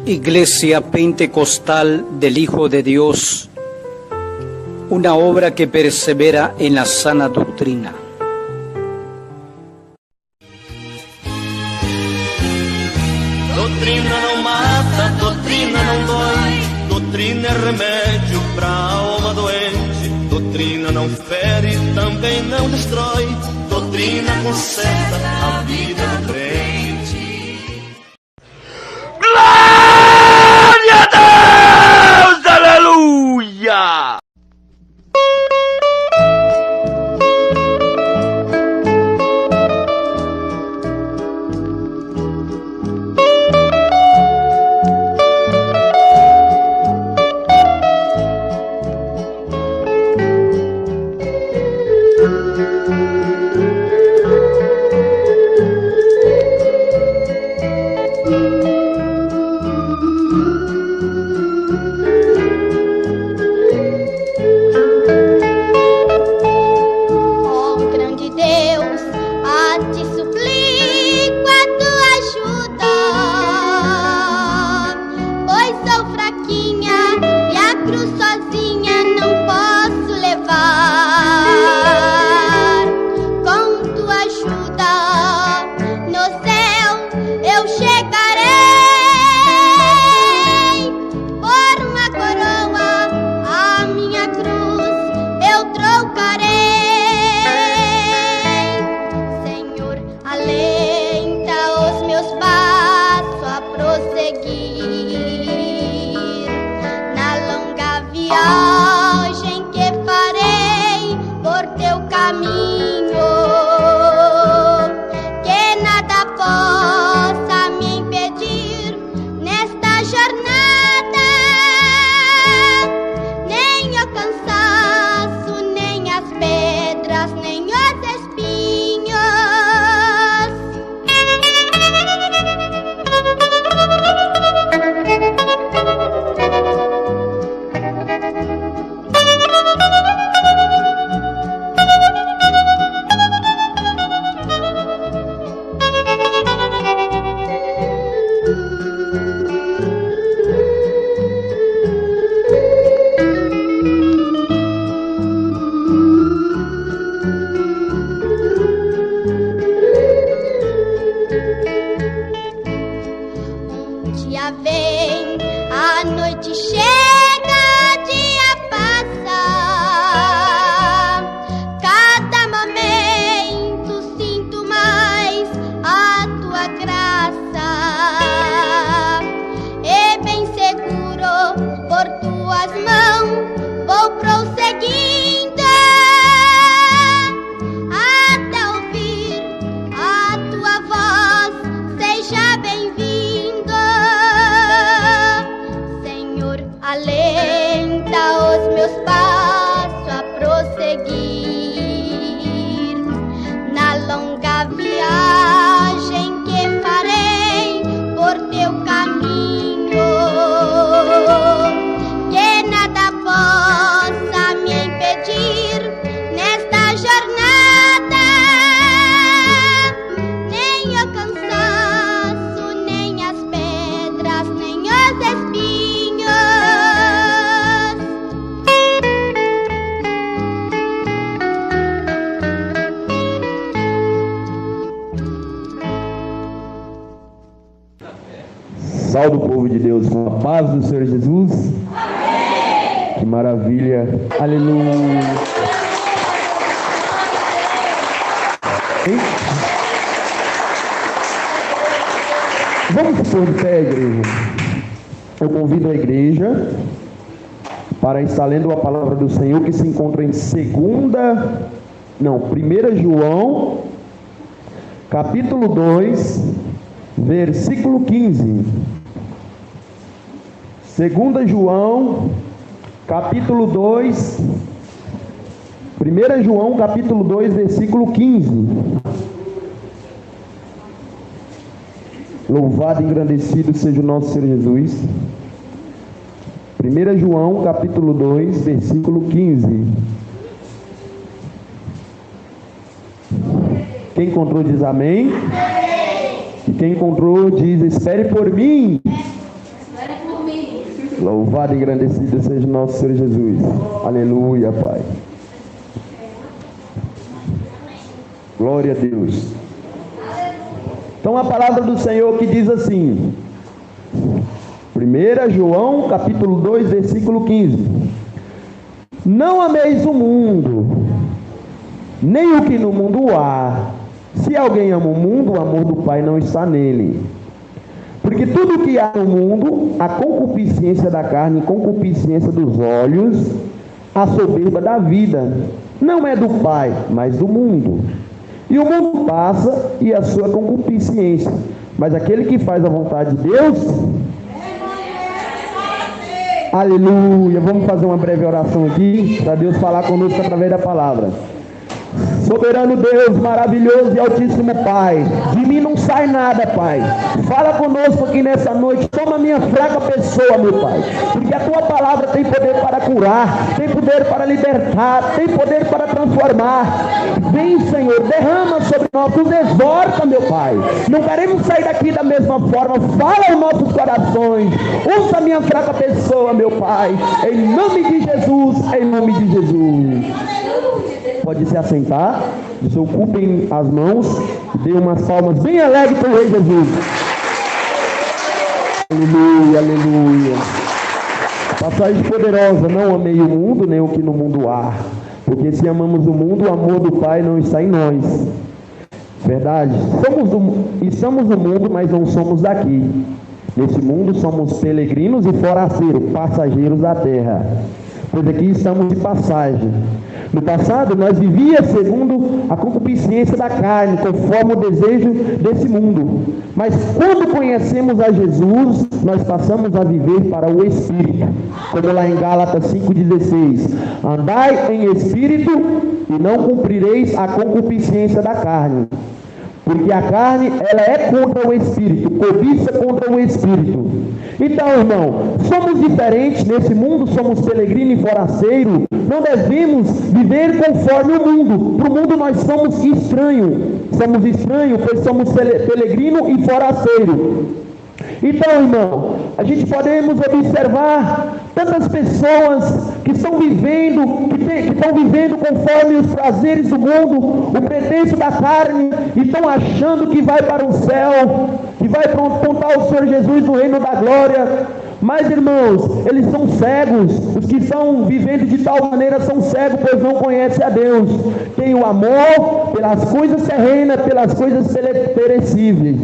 Iglesia Pentecostal del Hijo de Dios, una obra que persevera en la sana doctrina. Doutrina não mata, doutrina não dói, doutrina é remédio pra alma doente. Doutrina não fere, também não destrói, doutrina conserta a vida do crente. Glória a Deus, aleluia! Salve o povo de Deus com a paz do Senhor Jesus. Amém. Que maravilha. Aleluia. Vamos por pé, igreja. Eu convido a igreja para estar lendo a palavra do Senhor que se encontra em 1 João, capítulo 2, versículo 15. 2 João, capítulo 2, 1 João, capítulo 2, versículo 15. Louvado e engrandecido seja o nosso Senhor Jesus. 1 João, capítulo 2, versículo 15. Quem encontrou diz amém. E quem encontrou diz: espere por mim. Louvado e engrandecido seja nosso Senhor Jesus. Aleluia, Pai. Glória a Deus. Então a palavra do Senhor que diz assim, 1 João capítulo 2, versículo 15. Não ameis o mundo, nem o que no mundo há. Se alguém ama o mundo, o amor do Pai não está nele. Porque tudo que há no mundo, a concupiscência da carne, a concupiscência dos olhos, a soberba da vida, não é do Pai, mas do mundo. E o mundo passa e a sua concupiscência, mas aquele que faz a vontade de Deus, aleluia. Vamos fazer uma breve oração aqui, para Deus falar conosco através da palavra. Soberano Deus, maravilhoso e altíssimo Pai, de mim não sai nada, Pai. Fala conosco aqui nessa noite. Toma minha fraca pessoa, meu Pai, porque a tua palavra tem poder para curar, tem poder para libertar, tem poder para transformar. Vem, Senhor, derrama sobre nós, nos exorta, meu Pai. Não queremos sair daqui da mesma forma. Fala aos nossos corações. Usa a minha fraca pessoa, meu Pai, em nome de Jesus, em nome de Jesus. Pode se assentar, desocupem as mãos, dê umas palmas bem alegres para o Rei Jesus. Aleluia, aleluia. Passagem poderosa, não amei o mundo, nem o que no mundo há. Porque se amamos o mundo, o amor do Pai não está em nós. Verdade? Estamos no mundo, mas não somos daqui. Nesse mundo somos peregrinos e forasteiros, passageiros da terra. Pois aqui estamos de passagem. No passado, nós vivíamos segundo a concupiscência da carne, conforme o desejo desse mundo. Mas quando conhecemos a Jesus, nós passamos a viver para o Espírito. Como lá em Gálatas 5,16. Andai em Espírito e não cumprireis a concupiscência da carne. Porque a carne, ela é contra o Espírito, cobiça contra o Espírito. Então, irmão, somos diferentes nesse mundo, somos peregrino e forasteiro. Não devemos viver conforme o mundo. Para o mundo nós somos estranhos. Somos estranhos, pois somos peregrino e forasteiro. Então, irmão, a gente podemos observar tantas pessoas que estão vivendo, que estão vivendo conforme os prazeres do mundo, o pretenso da carne, e estão achando que vai para o céu, que vai apontar o Senhor Jesus no reino da glória. Mas, irmãos, eles são cegos. Os que estão vivendo de tal maneira são cegos, pois não conhecem a Deus. Tem o amor pelas coisas terrenas, pelas coisas perecíveis.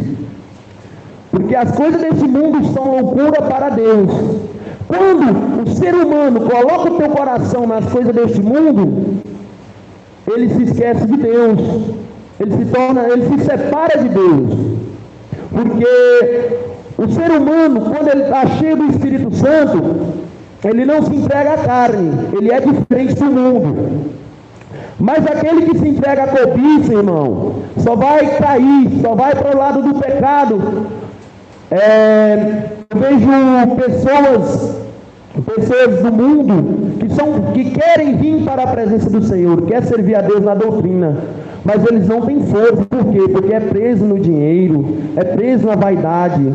Porque as coisas desse mundo são loucura para Deus. Quando o ser humano coloca o teu coração nas coisas deste mundo, ele se esquece de Deus. Ele se separa de Deus. Porque o ser humano, quando ele está cheio do Espírito Santo, ele não se entrega à carne. Ele é diferente do mundo. Mas aquele que se entrega à cobiça, irmão, só vai cair, só vai para o lado do pecado. Eu vejo pessoas do mundo que querem vir para a presença do Senhor, quer servir a Deus na doutrina, mas eles não têm força. Por quê? Porque é preso no dinheiro, é preso na vaidade.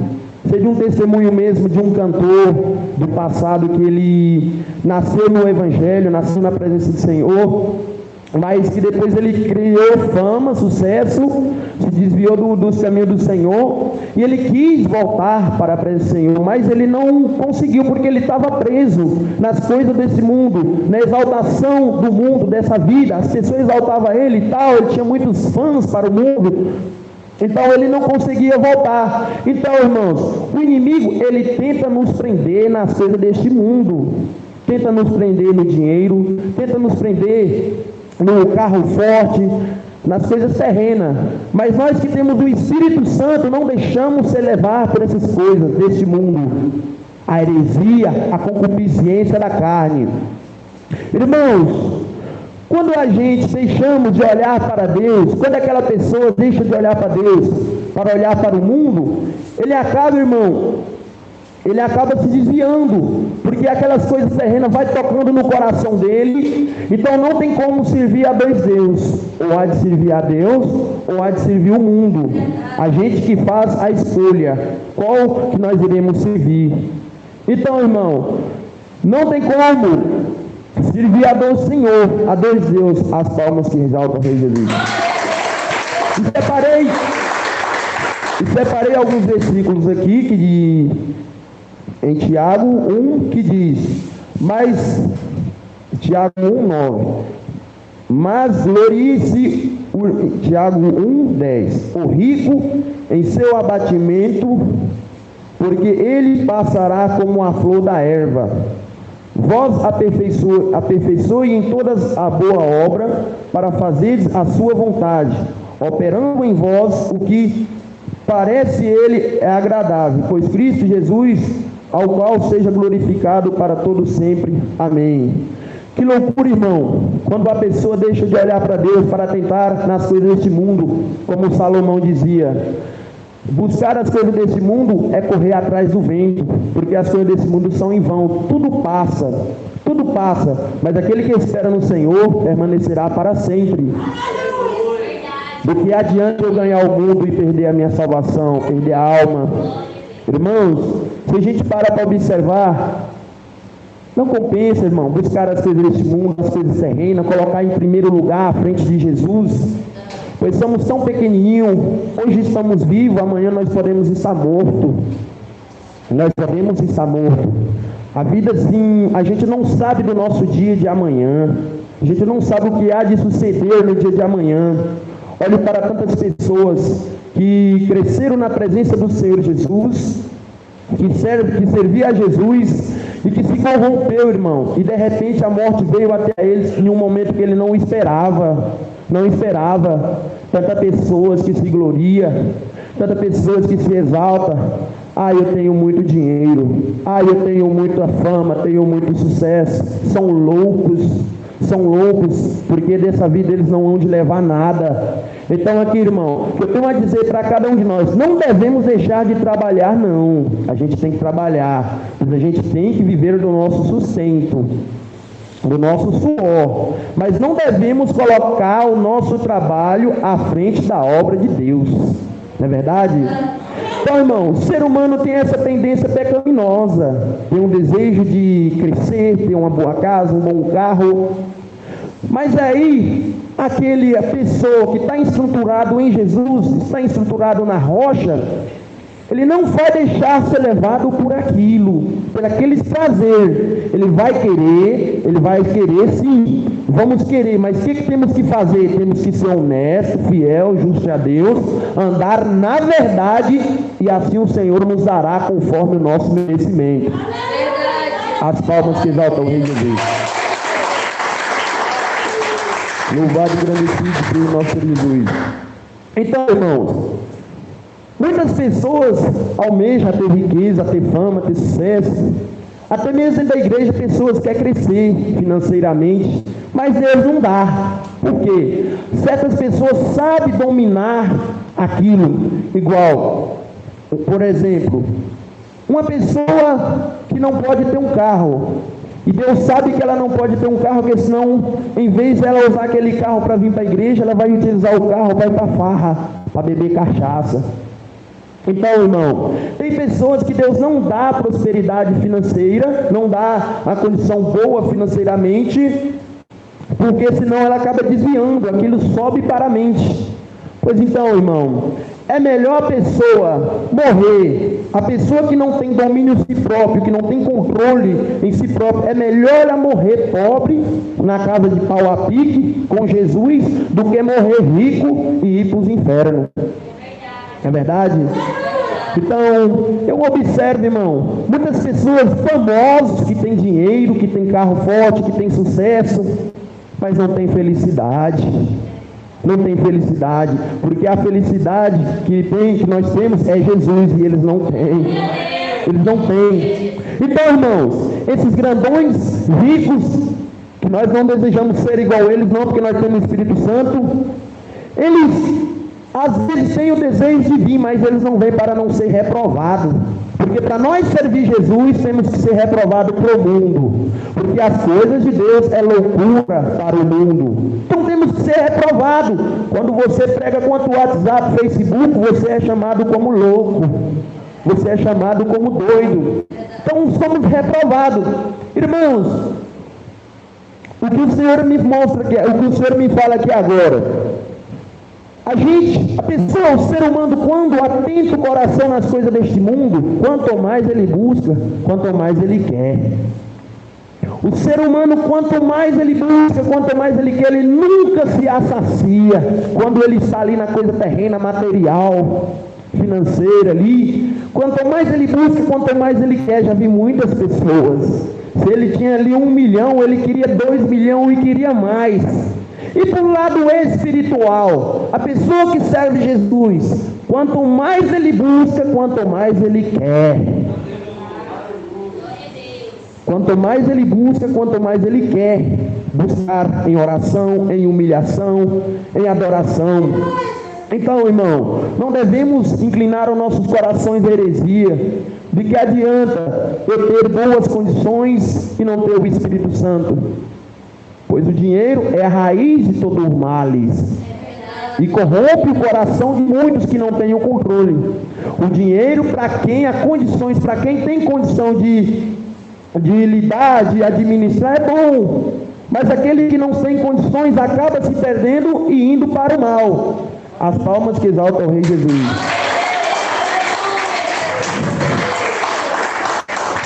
Seja um testemunho mesmo de um cantor do passado, que ele nasceu no Evangelho, nasceu na presença do Senhor, mas que depois ele criou fama, sucesso, se desviou dos caminhos do Senhor, e ele quis voltar para a presença do Senhor, mas ele não conseguiu, porque ele estava preso nas coisas desse mundo, na exaltação do mundo, dessa vida. As pessoas exaltavam ele e tal, ele tinha muitos fãs para o mundo, então ele não conseguia voltar. Então, irmãos, o inimigo, ele tenta nos prender nas coisas deste mundo, tenta nos prender no dinheiro, tenta nos prender no carro forte, nas coisas terrenas. Mas nós que temos o Espírito Santo, não deixamos ser levar por essas coisas deste mundo, a heresia, a concupiscência da carne. Irmãos, quando a gente deixamos de olhar para Deus, quando aquela pessoa deixa de olhar para Deus, para olhar para o mundo, ele acaba, irmão, ele acaba se desviando, porque aquelas coisas terrenas vai tocando no coração dele. Então não tem como servir a dois deuses, ou há de servir a Deus, ou há de servir o mundo. A gente que faz a escolha, qual que nós iremos servir. Então, irmão, não tem como servir a dois Senhor, a dois Deus, as palmas que exaltam o Rei Jesus. E separei alguns versículos aqui em Tiago 1, que diz, Tiago 1:9, mas glorie-se, Tiago 1:10, o rico em seu abatimento, porque ele passará como a flor da erva. Vós aperfeiçoe em todas a boa obra, para fazeres a sua vontade, operando em vós o que parece ele é agradável, pois Cristo Jesus, ao qual seja glorificado para todos sempre. Amém. Que loucura, irmão, quando a pessoa deixa de olhar para Deus para tentar nas coisas deste mundo, como Salomão dizia. Buscar as coisas desse mundo é correr atrás do vento, porque as coisas desse mundo são em vão. Tudo passa, mas aquele que espera no Senhor permanecerá para sempre. Do que adianta eu ganhar o mundo e perder a minha salvação, perder a alma? Irmãos, se a gente parar para observar, não compensa, irmão, buscar as coisas deste mundo, as coisas terrenas, colocar em primeiro lugar à frente de Jesus. Pois somos tão pequenininhos, hoje estamos vivos, amanhã nós podemos estar mortos. A vida, sim, a gente não sabe do nosso dia de amanhã. A gente não sabe o que há de suceder no dia de amanhã. Olho para tantas pessoas que cresceram na presença do Senhor Jesus, que servia a Jesus e que se corrompeu, irmão. E de repente a morte veio até eles em um momento que ele não esperava. Tantas pessoas que se gloria, tantas pessoas que se exalta. Eu tenho muito dinheiro, eu tenho muita fama, tenho muito sucesso. São loucos, porque dessa vida eles não vão de levar nada. Então aqui, irmão, eu tenho a dizer para cada um de nós, não devemos deixar de trabalhar, não. A gente tem que trabalhar, mas a gente tem que viver do nosso sustento, do nosso suor, mas não devemos colocar o nosso trabalho à frente da obra de Deus, não é verdade? Então, irmão, o ser humano tem essa tendência pecaminosa, tem um desejo de crescer, ter uma boa casa, um bom carro, mas aí, a pessoa que está estruturado em Jesus, está estruturado na rocha, ele não vai deixar ser levado por aquilo, por aqueles prazer. Ele vai querer sim, vamos querer, mas o que temos que fazer? Temos que ser honesto, fiel, justo a Deus, andar na verdade, e assim o Senhor nos dará conforme o nosso merecimento. As palmas que exaltam o Rei Jesus. Louvado e agradecido pelo nosso Jesus. Então, irmãos, muitas pessoas almejam ter riqueza, ter fama, ter sucesso. Até mesmo dentro da igreja, pessoas querem crescer financeiramente, mas Deus não dá. Por quê? Certas pessoas sabem dominar aquilo. Igual, por exemplo, uma pessoa que não pode ter um carro. E Deus sabe que ela não pode ter um carro, porque senão, em vez de ela usar aquele carro para vir para a igreja, ela vai utilizar o carro para ir para farra, para beber cachaça. Então, irmão, tem pessoas que Deus não dá prosperidade financeira, não dá a condição boa financeiramente, porque senão ela acaba desviando, aquilo sobe para a mente. Pois então, irmão, é melhor a pessoa morrer, a pessoa que não tem domínio em si próprio, que não tem controle em si próprio, é melhor ela morrer pobre, na casa de pau a pique, com Jesus, do que morrer rico e ir para os infernos. É verdade? Então, eu observo, irmão, muitas pessoas famosas que têm dinheiro, que têm carro forte, que têm sucesso, mas não têm felicidade. Não tem felicidade, porque a felicidade que nós temos é Jesus, e eles não têm. Eles não têm. Então, irmãos, esses grandões ricos, que nós não desejamos ser igual a eles, não, porque nós temos o Espírito Santo, eles às vezes têm o desejo de vir, mas eles não vêm para não ser reprovados. Porque para nós servir Jesus, temos que ser reprovados para o mundo. Porque as coisas de Deus é loucura para o mundo. Então temos que ser reprovados. Quando você prega contra o WhatsApp, Facebook, você é chamado como louco. Você é chamado como doido. Então somos reprovados. Irmãos, o que o Senhor me mostra aqui, o que o Senhor me fala aqui agora, a pessoa, o ser humano, quando atenta o coração nas coisas deste mundo, quanto mais ele busca, quanto mais ele quer. O ser humano, quanto mais ele busca, quanto mais ele quer, ele nunca se assacia. Quando ele está ali na coisa terrena, material, financeira ali, quanto mais ele busca, quanto mais ele quer. Já vi muitas pessoas, se ele tinha ali 1 milhão, ele queria 2 milhões e queria mais. E por lado espiritual, a pessoa que serve Jesus, quanto mais ele busca, quanto mais ele quer. Quanto mais ele busca, quanto mais ele quer. Buscar em oração, em humilhação, em adoração. Então, irmão, não devemos inclinar os nossos corações à heresia. De que adianta eu ter boas condições e não ter o Espírito Santo? Pois o dinheiro é a raiz de todos os males. E corrompe o coração de muitos que não têm o controle. O dinheiro, para quem há condições, para quem tem condição de lidar, de administrar, é bom. Mas aquele que não tem condições acaba se perdendo e indo para o mal. As palmas que exaltam o Rei Jesus.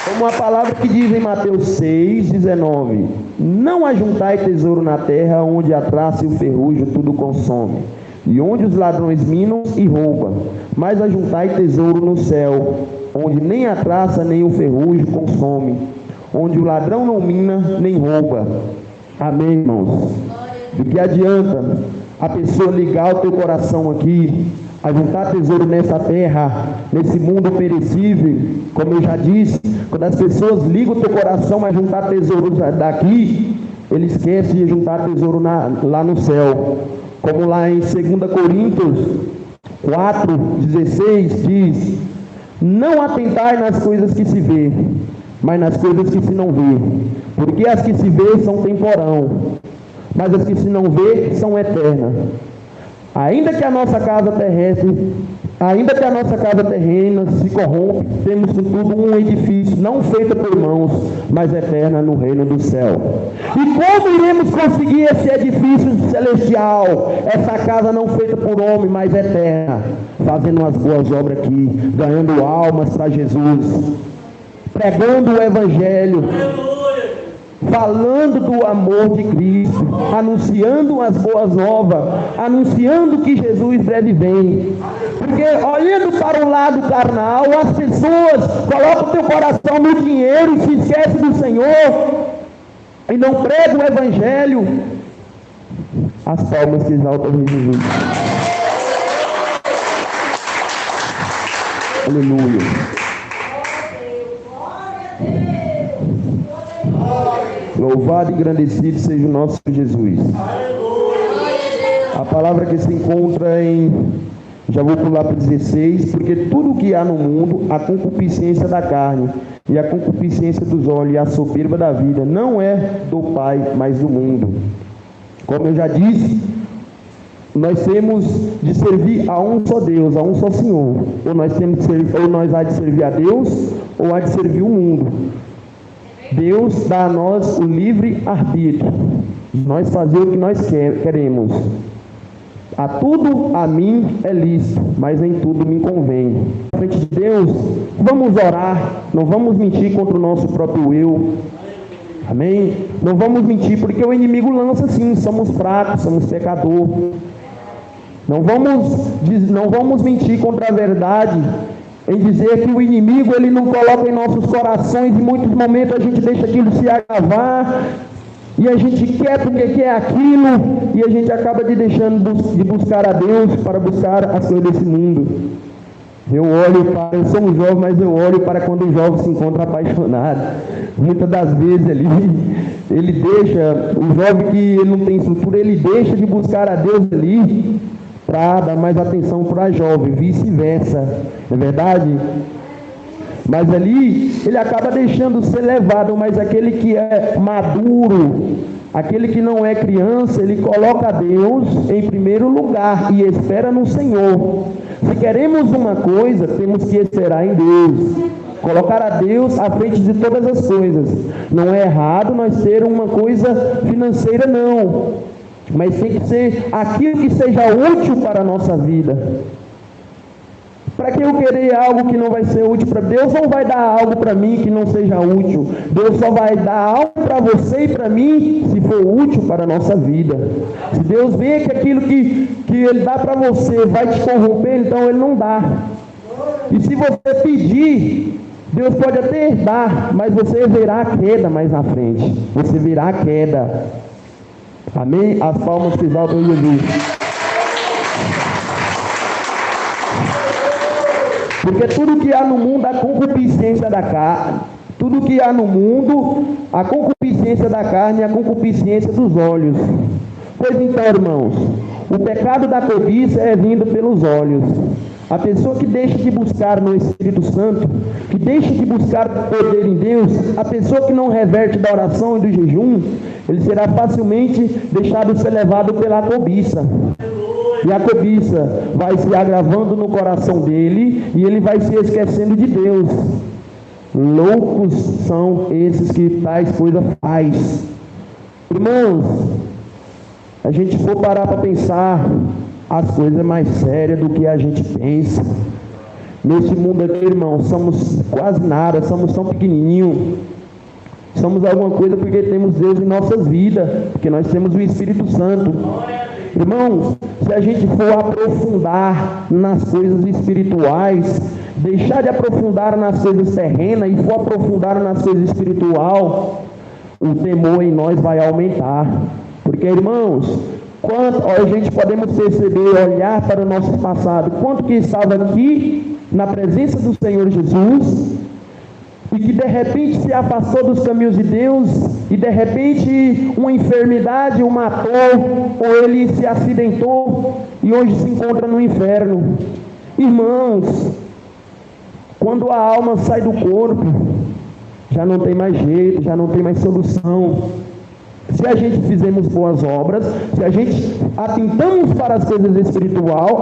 Como a palavra que diz em Mateus 6:19: não ajuntai tesouro na terra, onde a traça e o ferrugem tudo consome, e onde os ladrões minam e roubam, mas ajuntai tesouro no céu, onde nem a traça nem o ferrugem consome, onde o ladrão não mina nem rouba. Amém, irmãos? Do que adianta a pessoa ligar o teu coração aqui, ajuntar tesouro nessa terra, nesse mundo perecível? Como eu já disse, quando as pessoas ligam o teu coração a juntar tesouro daqui, ele esquece de juntar tesouro lá no céu. Como lá em 2 Coríntios 4:16 diz: não atentai nas coisas que se vê, mas nas coisas que se não vê, porque as que se vê são temporão, mas as que se não vê são eternas. Ainda que a nossa casa terrestre, ainda que a nossa casa terrena se corrompe, temos contudo um edifício não feito por mãos, mas eterna no reino do céu. E como iremos conseguir esse edifício celestial, essa casa não feita por homem, mas eterna? Fazendo umas boas obras aqui, ganhando almas para Jesus, pregando o Evangelho, falando do amor de Cristo, anunciando as boas novas, anunciando que Jesus breve vem. Porque olhando para o lado carnal, as pessoas colocam o teu coração no dinheiro e se esquecem do Senhor e não pregam o Evangelho. As palmas que exaltam o Jesus. Aleluia. Louvado e engrandecido seja o nosso Jesus. A palavra que se encontra em, já vou pular para 16, porque tudo que há no mundo, a concupiscência da carne, e a concupiscência dos olhos, e a soberba da vida, não é do Pai, mas do mundo. Como eu já disse, nós temos de servir a um só Deus, a um só Senhor. Ou nós há de servir a Deus, ou há de servir o mundo. Deus dá a nós o livre arbítrio, nós fazer o que nós queremos. A tudo a mim é lícito, mas em tudo me convém. Na frente de Deus, vamos orar, não vamos mentir contra o nosso próprio eu. Amém? Não vamos mentir, porque o inimigo lança sim, somos fracos, somos pecadores. Não vamos mentir contra a verdade, em dizer que o inimigo ele não coloca em nossos corações, em muitos momentos a gente deixa aquilo se agravar, e a gente quer porque quer aquilo, e a gente acaba de buscar a Deus para buscar as coisas desse mundo. Eu sou um jovem, mas eu olho para quando o jovem se encontra apaixonado. Muitas das vezes ali, ele deixa, o jovem que ele não tem estrutura, ele deixa de buscar a Deus ali, para dar mais atenção para a jovem, vice-versa, não é verdade? Mas ali, ele acaba deixando ser levado, mas aquele que é maduro, aquele que não é criança, ele coloca Deus em primeiro lugar e espera no Senhor. Se queremos uma coisa, temos que esperar em Deus. Colocar a Deus à frente de todas as coisas. Não é errado nós ter uma coisa financeira, não. Mas tem que ser aquilo que seja útil para a nossa vida. Para que eu querer algo que não vai ser útil para Deus? Não vai dar algo para mim que não seja útil. Deus só vai dar algo para você e para mim se for útil para a nossa vida. Se Deus vê que aquilo que Ele dá para você vai te corromper, então Ele não dá. E se você pedir, Deus pode até dar, mas você verá a queda mais na frente. Você verá a queda. Amém? As palmas que exaltam Jesus. Porque tudo que há no mundo, a concupiscência da carne. Tudo que há no mundo, a concupiscência da carne e a concupiscência dos olhos. Pois então, irmãos, o pecado da cobiça é vindo pelos olhos. A pessoa que deixa de buscar no Espírito Santo, que deixa de buscar poder em Deus, a pessoa que não reverte da oração e do jejum, ele será facilmente deixado ser levado pela cobiça. E a cobiça vai se agravando no coração dele e ele vai se esquecendo de Deus. Loucos são esses que tais coisas faz. Irmãos, a gente for parar para pensar, as coisas mais sérias do que a gente pensa. Nesse mundo aqui, irmão, somos quase nada, somos tão pequenininhos. Somos alguma coisa porque temos Deus em nossas vidas, porque nós temos o Espírito Santo. Irmãos, se a gente for aprofundar nas coisas espirituais, deixar de aprofundar nas coisas terrenas e for aprofundar nas coisas espirituais, o temor em nós vai aumentar. Porque, irmãos, a gente podemos perceber, olhar para o nosso passado, quanto que estava aqui na presença do Senhor Jesus e que de repente se afastou dos caminhos de Deus e de repente uma enfermidade o matou ou ele se acidentou e hoje se encontra no inferno. Irmãos, quando a alma sai do corpo, já não tem mais jeito, já não tem mais solução. Se a gente fizermos boas obras, se a gente atentamos para as coisas espirituais,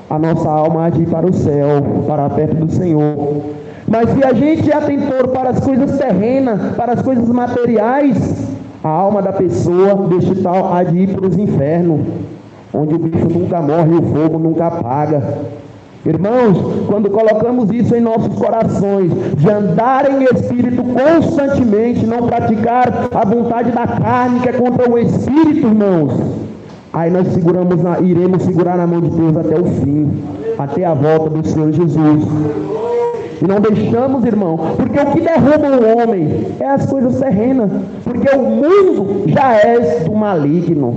a nossa alma há de ir para o céu, para perto do Senhor. Mas se a gente atentou para as coisas terrenas, para as coisas materiais, a alma da pessoa deste tal há de ir para os infernos, onde o bicho nunca morre e o fogo nunca apaga. Irmãos, quando colocamos isso em nossos corações, de andar em espírito constantemente, não praticar a vontade da carne que é contra o espírito, irmãos, aí nós iremos segurar na mão de Deus até o fim, até a volta do Senhor Jesus. E não deixamos, irmão, porque o que derruba o homem é as coisas terrenas, porque o mundo já é do maligno,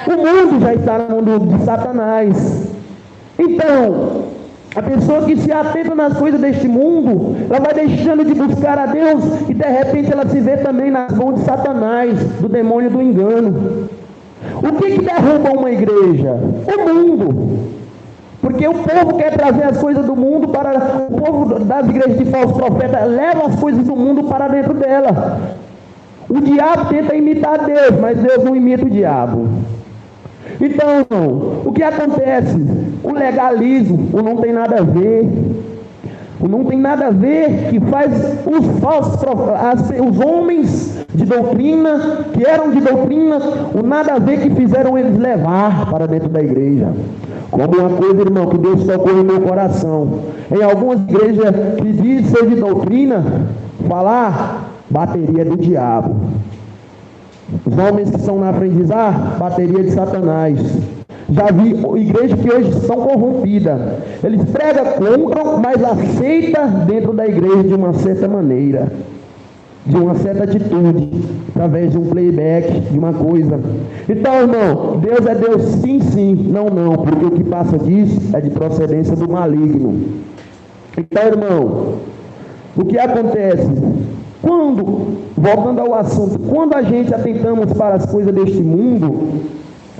o mundo já está no mundo de Satanás. Então, a pessoa que se atenta nas coisas deste mundo, ela vai deixando de buscar a Deus e de repente ela se vê também nas mãos de Satanás, do demônio do engano. O que derruba uma igreja? O mundo. Porque o povo quer trazer as coisas do mundo para... O povo das igrejas de falsos profetas leva as coisas do mundo para dentro dela. O diabo tenta imitar Deus, mas Deus não imita o diabo. Então, o que acontece? O legalismo, o não tem nada a ver. O não tem nada a ver que faz os falsos os homens de doutrina, que eram de doutrina, o nada a ver que fizeram eles levar para dentro da igreja. Como uma coisa, irmão, que Deus tocou no meu coração. Em algumas igrejas que dizem ser de doutrina, falar bateria do diabo. Os homens que estão na frente dizem, bateria de Satanás. Já vi igrejas que hoje são corrompidas. Eles pregam contra, mas aceitam dentro da igreja de uma certa maneira, de uma certa atitude, através de um playback, de uma coisa. Então, irmão, Deus é Deus sim, sim, não, não, porque o que passa disso é de procedência do maligno. Então, irmão, o que acontece? Voltando ao assunto, quando a gente atentamos para as coisas deste mundo,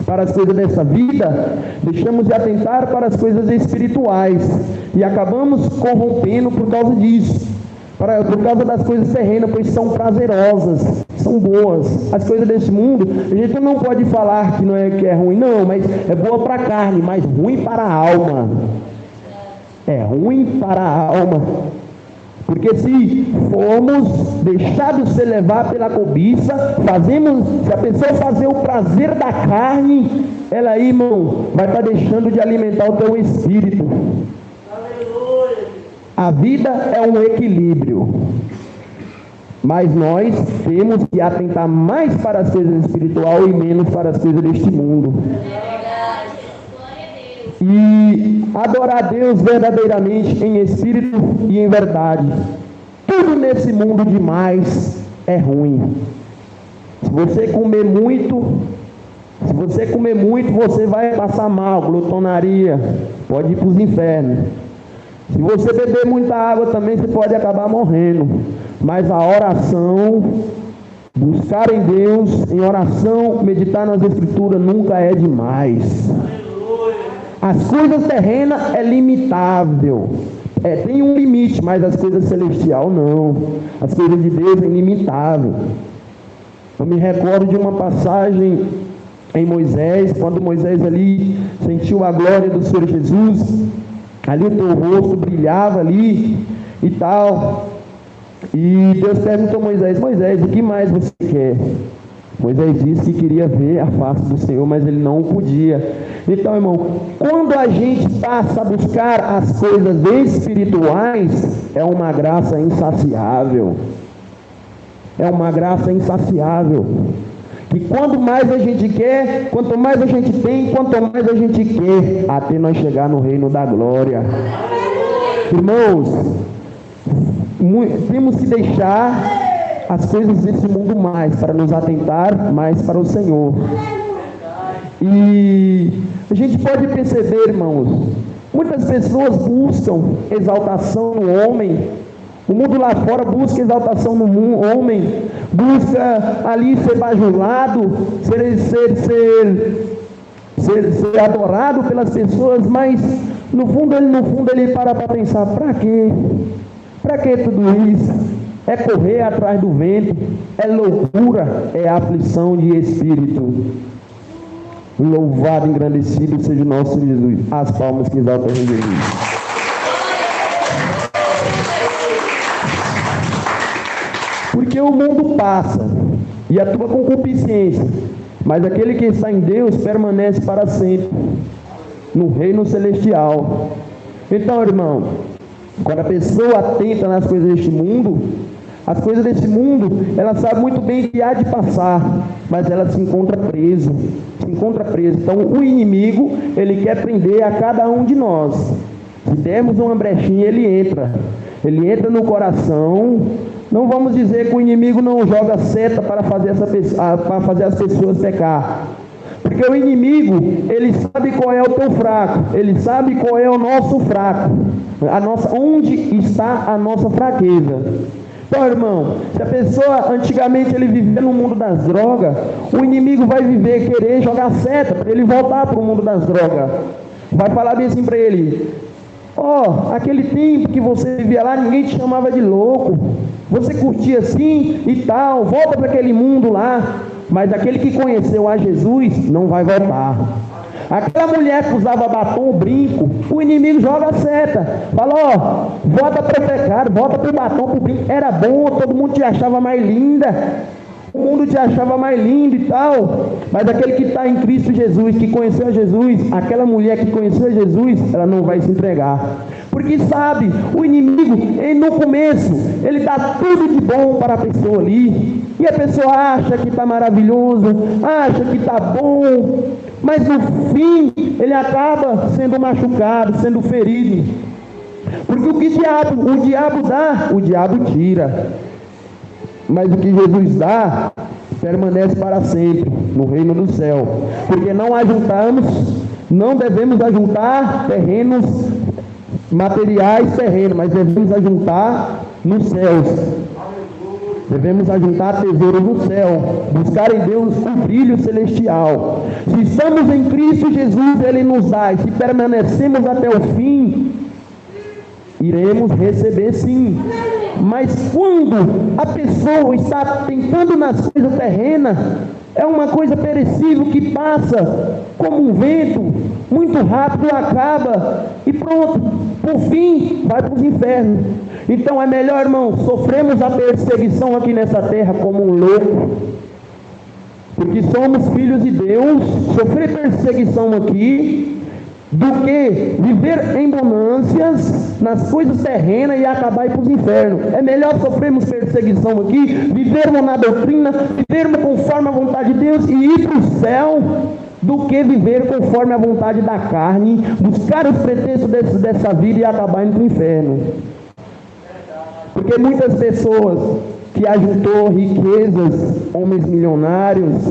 para as coisas dessa vida, deixamos de atentar para as coisas espirituais e acabamos corrompendo por causa disso, por causa das coisas terrenas, pois são prazerosas, são boas. As coisas desse mundo, a gente não pode falar que não é que é ruim, não, mas é boa para a carne, mas ruim para a alma. É ruim para a alma. Porque se formos deixados ser levar pela cobiça, se a pessoa fazer o prazer da carne, ela aí, irmão, vai estar deixando de alimentar o teu espírito. A vida é um equilíbrio, mas nós temos que atentar mais para as coisas espirituais e menos para as coisas deste mundo. E adorar a Deus verdadeiramente em espírito e em verdade. Tudo nesse mundo demais é ruim. Se você comer muito, você vai passar mal, glutonaria, pode ir para os infernos. Se você beber muita água também, você pode acabar morrendo. Mas a oração, buscar em Deus, em oração, meditar nas Escrituras, nunca é demais. As coisas terrenas é limitável. Tem um limite, mas as coisas celestiais não. As coisas de Deus é ilimitável. Eu me recordo de uma passagem em Moisés, quando Moisés ali sentiu a glória do Senhor Jesus, ali o teu rosto brilhava ali e tal. E Deus perguntou a Moisés: Moisés, o que mais você quer? Moisés disse que queria ver a face do Senhor, mas ele não podia. Então, irmão, quando a gente passa a buscar as coisas espirituais, é uma graça insaciável. É uma graça insaciável. E quanto mais a gente quer, quanto mais a gente tem, quanto mais a gente quer, até nós chegar no reino da glória. Irmãos, temos que deixar as coisas desse mundo mais, para nos atentar mais para o Senhor. E a gente pode perceber, irmãos, muitas pessoas buscam exaltação no homem. O mundo lá fora busca exaltação no homem, busca ali ser bajulado, ser adorado pelas pessoas, mas no fundo ele para pensar: para quê? Para que tudo isso? É correr atrás do vento, é loucura, é aflição de espírito. Louvado e engrandecido seja o nosso Jesus. As palmas que exaltam a Jesus. Porque o mundo passa e atua com concupiscência, mas aquele que está em Deus permanece para sempre no reino celestial. Então, irmão, quando a pessoa atenta nas coisas deste mundo, as coisas desse mundo, ela sabe muito bem que há de passar, mas ela se encontra preso. Então, o inimigo, ele quer prender a cada um de nós. Se dermos uma brechinha, ele entra no coração. Não vamos dizer que o inimigo não joga seta para fazer as pessoas pecar. Porque o inimigo, ele sabe qual é o teu fraco, ele sabe qual é o nosso fraco, onde está a nossa fraqueza. Então, irmão, se a pessoa antigamente ele vivia no mundo das drogas, o inimigo vai querer jogar seta para ele voltar para o mundo das drogas. Vai falar bem assim para ele: aquele tempo que você vivia lá, ninguém te chamava de louco, você curtia assim e tal, volta para aquele mundo lá. Mas aquele que conheceu a Jesus não vai voltar. Aquela mulher que usava batom, brinco, o inimigo joga a seta, fala: volta para o pecado, volta para o batom, para o brinco. Era bom, todo mundo te achava mais linda, o mundo te achava mais lindo e tal. Mas aquele que está em Cristo Jesus, que conheceu a Jesus, aquela mulher que conheceu a Jesus, ela não vai se entregar. Porque sabe, o inimigo, no começo, ele dá tudo de bom para a pessoa ali. E a pessoa acha que está maravilhoso, acha que está bom, mas no fim ele acaba sendo machucado, sendo ferido. Porque o que o diabo dá, o diabo tira. Mas o que Jesus dá, permanece para sempre, no reino do céu. Porque não devemos ajuntar terrenos materiais terrenos, mas devemos ajuntar nos céus. Devemos ajuntar tesouros no céu, buscar em Deus o brilho celestial. Se estamos em Cristo Jesus, Ele nos dá, e se permanecemos até o fim, iremos receber sim. Mas quando a pessoa está tentando nas coisas terrenas, é uma coisa perecível que passa como um vento, muito rápido acaba, e pronto. por fim vai para os infernos. Então é melhor, irmão, sofremos a perseguição aqui nessa terra como um louco, porque somos filhos de Deus, sofrer perseguição aqui, do que viver em bonâncias nas coisas terrenas e acabar para os infernos. É melhor sofrermos perseguição aqui, vivermos na doutrina, vivermos conforme a vontade de Deus e ir para o céu, do que viver conforme a vontade da carne, buscar os pretextos dessa vida e acabar indo para o inferno. Porque muitas pessoas que ajuntou riquezas, homens milionários,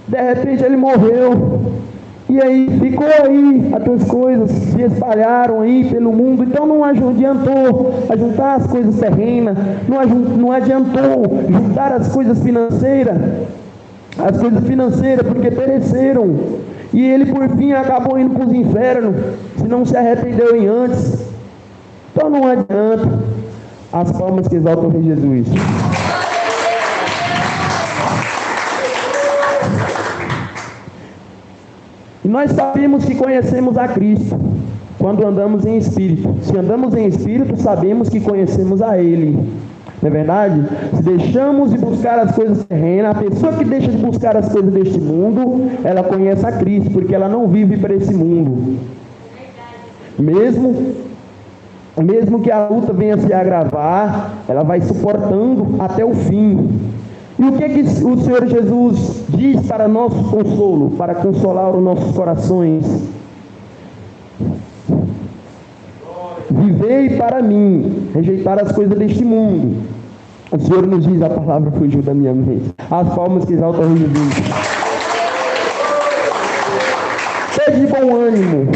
de repente ele morreu, e aí ficou aí, as suas coisas se espalharam aí pelo mundo. Então não adiantou ajuntar as coisas terrenas, não adiantou juntar as coisas financeiras, porque pereceram, e ele por fim acabou indo para os infernos, se não se arrependeu em antes. Então não adianta. As palmas que exaltam o Rei Jesus. E nós sabemos que conhecemos a Cristo quando andamos em Espírito. Se andamos em Espírito, sabemos que conhecemos a Ele. Não é verdade? Se deixamos de buscar as coisas terrenas, a pessoa que deixa de buscar as coisas deste mundo, ela conhece a Cristo, porque ela não vive para esse mundo. Mesmo que a luta venha se agravar, ela vai suportando até o fim. E o que o Senhor Jesus diz para nosso consolo, para consolar os nossos corações? Vivei para mim, rejeitar as coisas deste mundo. O Senhor nos diz, a palavra fugiu da minha mente. As palmas que exaltam o Jesus. Sede de bom ânimo.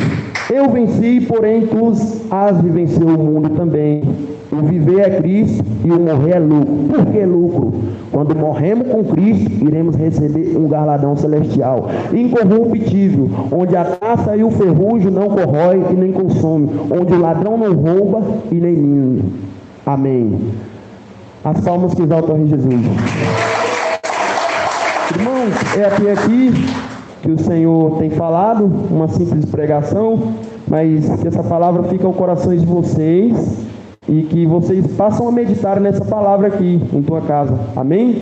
Eu venci, porém tu has de vencer o mundo também. O viver é Cristo e o morrer é lucro. Por que lucro? Quando morremos com Cristo, iremos receber um galardão celestial, incorruptível, onde a caça e o ferrugem não corrói e nem consome, onde o ladrão não rouba e nem mina. Amém. As palmas que exaltam o Rei Jesus. Irmãos, é até aqui que o Senhor tem falado, uma simples pregação, mas que essa palavra fique aos corações de vocês e que vocês passem a meditar nessa palavra aqui em tua casa. Amém?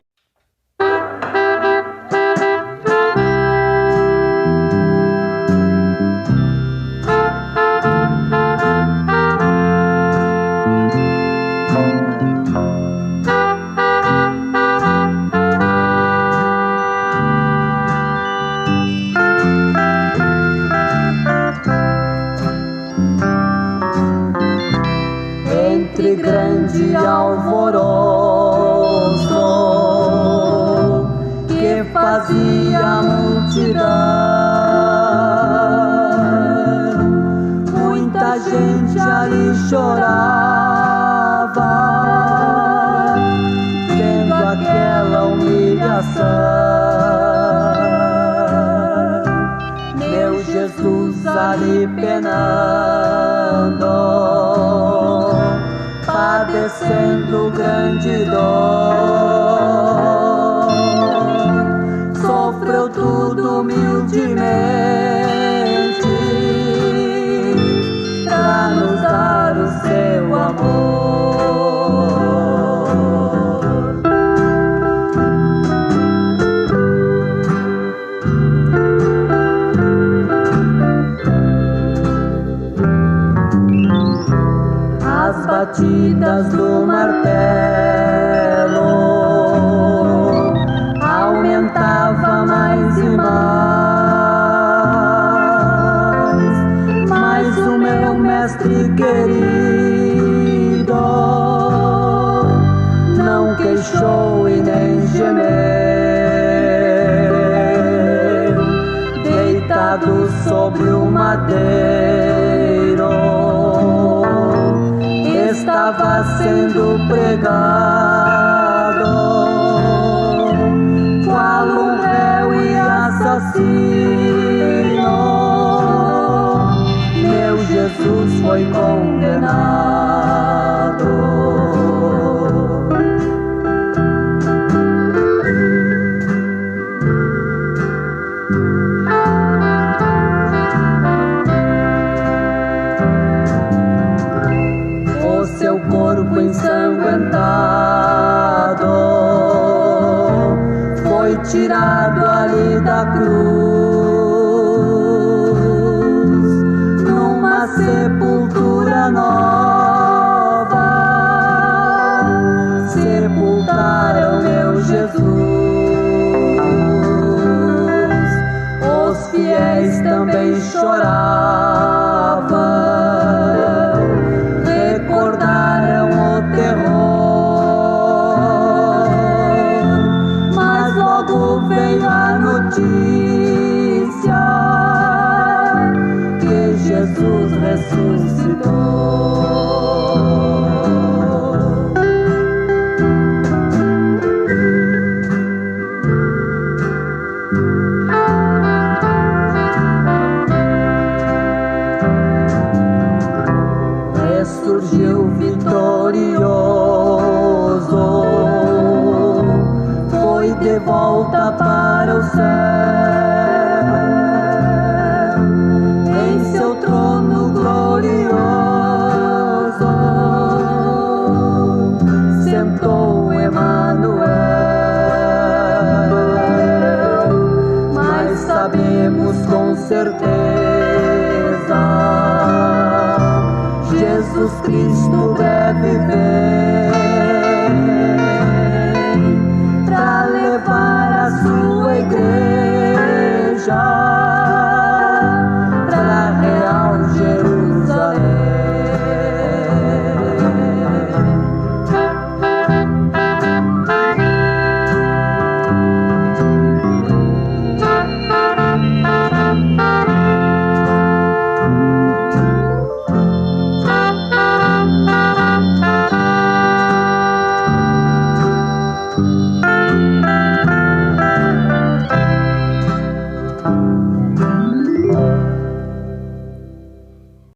Grande alvoroço que fazia a multidão, muita gente ali chorava, vendo aquela humilhação. Meu Jesus ali penando, padecendo grande dor, sofreu tudo humildemente para nos dar o seu amor. As batidas do martelo aumentava mais e mais, mas o meu mestre querido não queixou e nem gemeu, deitado sobre o madeiro estava sendo pregado, qual um réu e assassino. Meu Jesus foi condenado. corpo ensanguentado foi tirado ali da cruz, numa sepultura nova sepultaram meu Jesus. Os fiéis também choravam, recordaram o terror, mas logo veio a notícia que Jesus ressuscitou. Ressurgiu vitorioso, foi de volta para o céu, em seu trono glorioso sentou Emanuel. Mas sabemos com certeza Jesus Cristo deve vir para levar a sua igreja para a real Jerusalém.